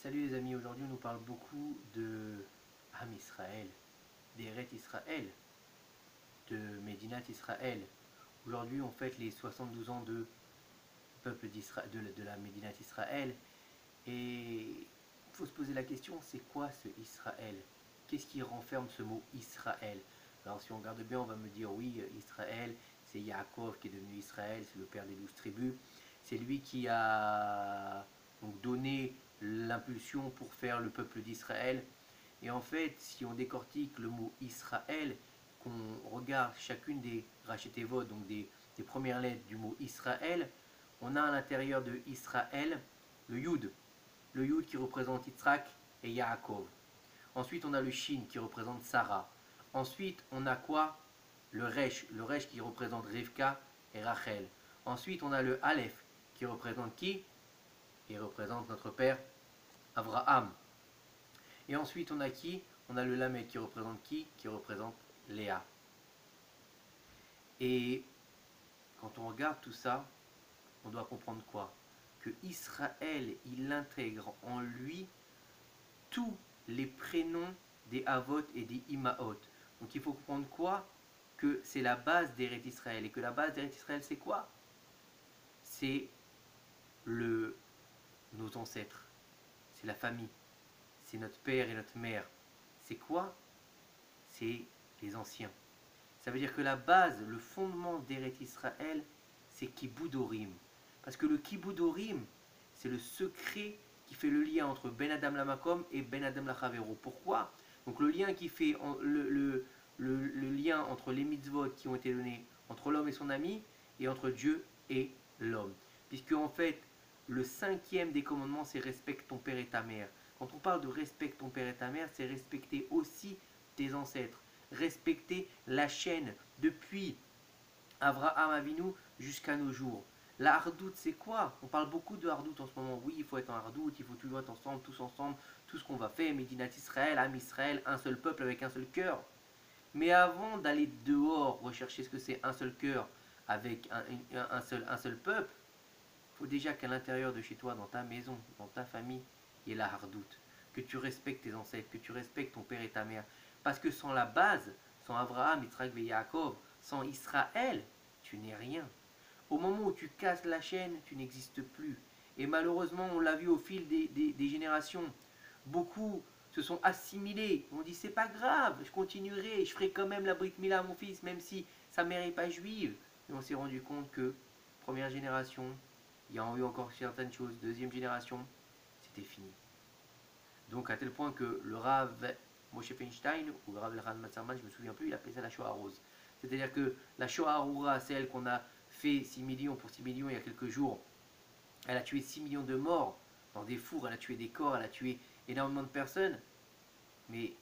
Salut les amis, aujourd'hui on nous parle beaucoup de Am Israël, d'Eret Israël, de Médinat Israël. Aujourd'hui on fête les 72 ans de peuple d'Israël, de la Médinat Israël. Et il faut se poser la question, c'est quoi ce Israël? Qu'est-ce qui renferme ce mot Israël? Alors si on regarde bien, on va me dire oui, Israël, c'est Yaakov qui est devenu Israël, c'est le père des 12 tribus. C'est lui qui a donc donné l'impulsion pour faire le peuple d'Israël. Et en fait, si on décortique le mot Israël, qu'on regarde chacune des rachetevot, donc des premières lettres du mot Israël, on a à l'intérieur de Israël le Yud. Le Yud qui représente Yitzhak et Yaakov. Ensuite, on a le Shin qui représente Sarah. Ensuite, on a quoi? Le Resh qui représente Rivka et Rachel. Ensuite, on a le Aleph qui représente qui? Qui représente notre père Abraham. Et ensuite, on a qui? On a le Lamed qui représente qui? Qui représente Léa. Et quand on regarde tout ça, on doit comprendre quoi? Que Israël, il intègre en lui tous les prénoms des Avot et des Imaot. Donc il faut comprendre quoi? Que c'est la base d'Eret Israël. Et que la base d'Eret Israël, c'est quoi? C'est nos ancêtres. C'est la famille. C'est notre père et notre mère. C'est quoi? C'est les anciens. Ça veut dire que la base, le fondement d'Eret Israël, c'est Kiboudorim. Parce que le Kiboudorim, c'est le secret qui fait le lien entre Ben Adam la Makom et Ben Adam la Chavero. Pourquoi? Donc le lien qui fait le lien entre les mitzvot qui ont été donnés entre l'homme et son ami et entre Dieu et l'homme. Puisque en fait, le cinquième des commandements, c'est respecte ton père et ta mère. Quand on parle de respecte ton père et ta mère, c'est respecter aussi tes ancêtres. Respecter la chaîne depuis Avraham Avinu jusqu'à nos jours. La hardoute, c'est quoi? On parle beaucoup de hardoute en ce moment. Oui, il faut être en hardoute, il faut toujours être ensemble, tout ce qu'on va faire, Médinat Israël, Am Israël, un seul peuple avec un seul cœur. Mais avant d'aller dehors rechercher ce que c'est un seul cœur avec un seul peuple, il faut déjà qu'à l'intérieur de chez toi, dans ta maison, dans ta famille, il y ait la hardoute. Que tu respectes tes ancêtres, que tu respectes ton père et ta mère. Parce que sans la base, sans Abraham, Yitzhak et Yaakov, sans Israël, tu n'es rien. Au moment où tu casses la chaîne, tu n'existes plus. Et malheureusement, on l'a vu au fil des générations. Beaucoup se sont assimilés. On dit c'est pas grave, je continuerai, je ferai quand même la Brit Mila à mon fils, même si sa mère n'est pas juive. Et on s'est rendu compte que, première génération, il y a eu encore certaines choses. Deuxième génération, c'était fini. Donc à tel point que le Rav Moshe Feinstein ou le Rav Elran Matzerman, je ne me souviens plus, il appelait ça la Shoah rose. C'est-à-dire que la Shoah Arura, celle qu'on a fait 6 millions pour 6 millions il y a quelques jours, elle a tué 6 millions de morts dans des fours, elle a tué des corps, elle a tué énormément de personnes. Mais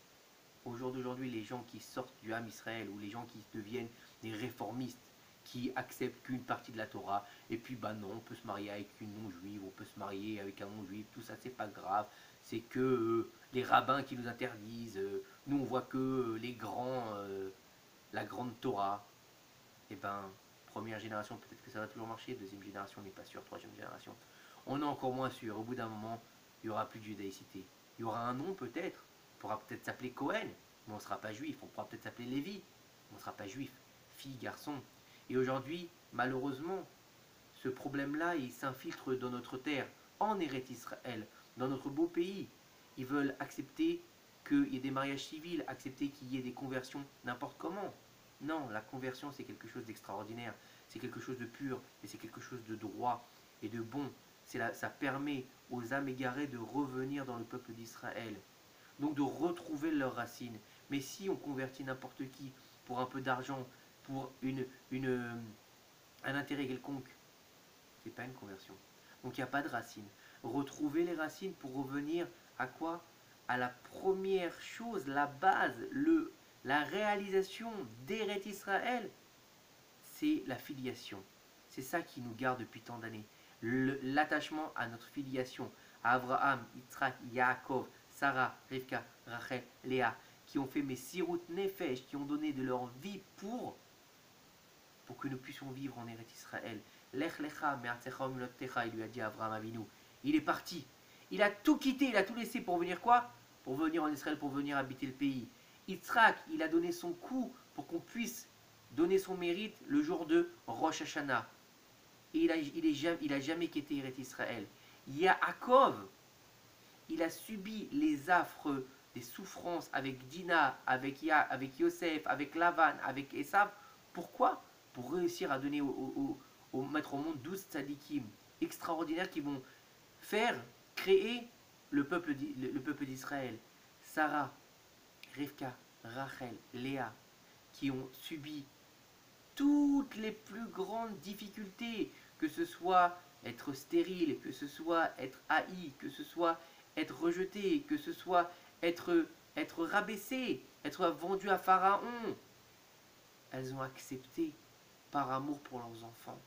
au jour d'aujourd'hui, les gens qui sortent du Ham Israël ou les gens qui deviennent des réformistes, qui acceptent qu'une partie de la Torah, et puis bah non, on peut se marier avec une non-juive, on peut se marier avec un non-juif, tout ça c'est pas grave, c'est que les rabbins qui nous interdisent, nous on voit que les grands, la grande Torah, et ben première génération peut-être que ça va toujours marcher, deuxième génération on n'est pas sûr, troisième génération, on est encore moins sûr, au bout d'un moment il n'y aura plus de judaïcité, il y aura un nom peut-être, on pourra peut-être s'appeler Cohen, mais on ne sera pas juif, on pourra peut-être s'appeler Lévi, on ne sera pas juif, fille, garçon. Et aujourd'hui, malheureusement, ce problème-là, il s'infiltre dans notre terre, en Eretz Israël, dans notre beau pays. Ils veulent accepter qu'il y ait des mariages civils, accepter qu'il y ait des conversions n'importe comment. Non, la conversion, c'est quelque chose d'extraordinaire, c'est quelque chose de pur, et c'est quelque chose de droit et de bon. Ça permet aux âmes égarées de revenir dans le peuple d'Israël, donc de retrouver leurs racines. Mais si on convertit n'importe qui pour un peu d'argent, pour un intérêt quelconque, c'est pas une conversion. Donc il n'y a pas de racines. Retrouver les racines pour revenir à quoi? À la première chose, la base, la réalisation d'Eret Israël, c'est la filiation. C'est ça qui nous garde depuis tant d'années. L'attachement à notre filiation, à Abraham, Yitzhak, Yaakov, Sarah, Rivka, Rachel, Léa, qui ont fait mes sirut nefesh, qui ont donné de leur vie pour que nous puissions vivre en Eretz Israël. Lech lecha me'artzecha u'milottecha, il lui a dit à Abraham Avinu. Il est parti. Il a tout quitté, il a tout laissé pour venir quoi? Pour venir en Israël, pour venir habiter le pays. Yitzhak, il a donné son coup pour qu'on puisse donner son mérite le jour de Rosh Hashanah. Et il a jamais quitté Eretz Israël. Yaakov, il a subi les affres des souffrances avec Dina, avec Yosef, avec Lavan, avec Esav. Pourquoi? Pour réussir à donner mettre au monde 12 tzadikim extraordinaires qui vont créer le peuple d'Israël. Sarah, Rivka, Rachel, Léa, qui ont subi toutes les plus grandes difficultés, que ce soit être stérile, que ce soit être haï, que ce soit être rejeté, que ce soit être rabaissé, être vendu à Pharaon. Elles ont accepté par amour pour leurs enfants,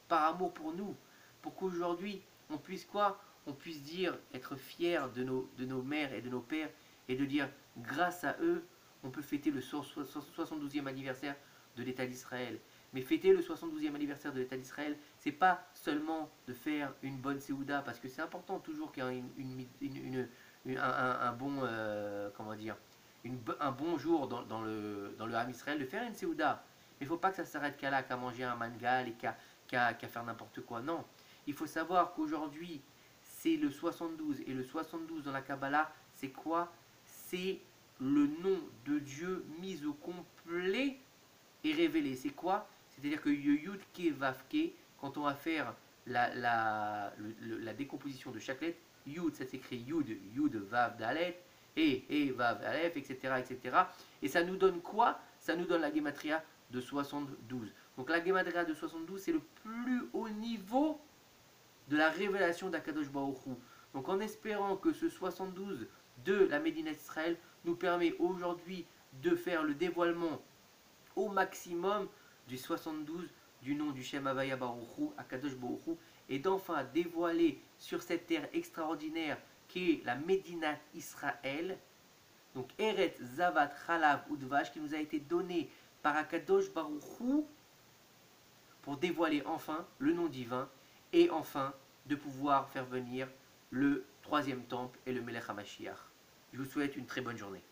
par amour pour nous, pour qu'aujourd'hui on puisse quoi? On puisse dire, être fier de nos mères et de nos pères, et de dire, grâce à eux, on peut fêter le 72e anniversaire de l'État d'Israël. Mais fêter le 72e anniversaire de l'État d'Israël, c'est pas seulement de faire une bonne Séouda, parce que c'est important toujours qu'il y ait un bon, comment dire, un bon jour dans le Ham Israël de faire une Séouda. Mais il ne faut pas que ça s'arrête qu'à là, qu'à manger un mangal et qu'à faire n'importe quoi. Non, il faut savoir qu'aujourd'hui, c'est le 72. Et le 72 dans la Kabbalah, c'est quoi? C'est le nom de Dieu mis au complet et révélé. C'est quoi? C'est-à-dire que Yud Ke Vav Ke, quand on va faire la décomposition de chaque lettre, Yud, ça s'écrit Yud, Yud, Vav, Dalet, et Vav, Aleph, etc., etc. Et ça nous donne quoi? Ça nous donne la Gematria de 72. Donc la Gematria de 72, c'est le plus haut niveau de la révélation d'Akadosh Baruch Hu. Donc en espérant que ce 72 de la Médina d'Israël nous permet aujourd'hui de faire le dévoilement au maximum du 72 du nom du Shem Havaya Baruch Hu, Akadosh Baruch Hu, et d'enfin dévoiler sur cette terre extraordinaire qui est la Médina Israël, donc Eretz Zavat Chalav Udvash, qui nous a été donné par Akadosh Baruch Hu, pour dévoiler enfin le nom divin et enfin de pouvoir faire venir le troisième temple et le Melech HaMashiach. Je vous souhaite une très bonne journée.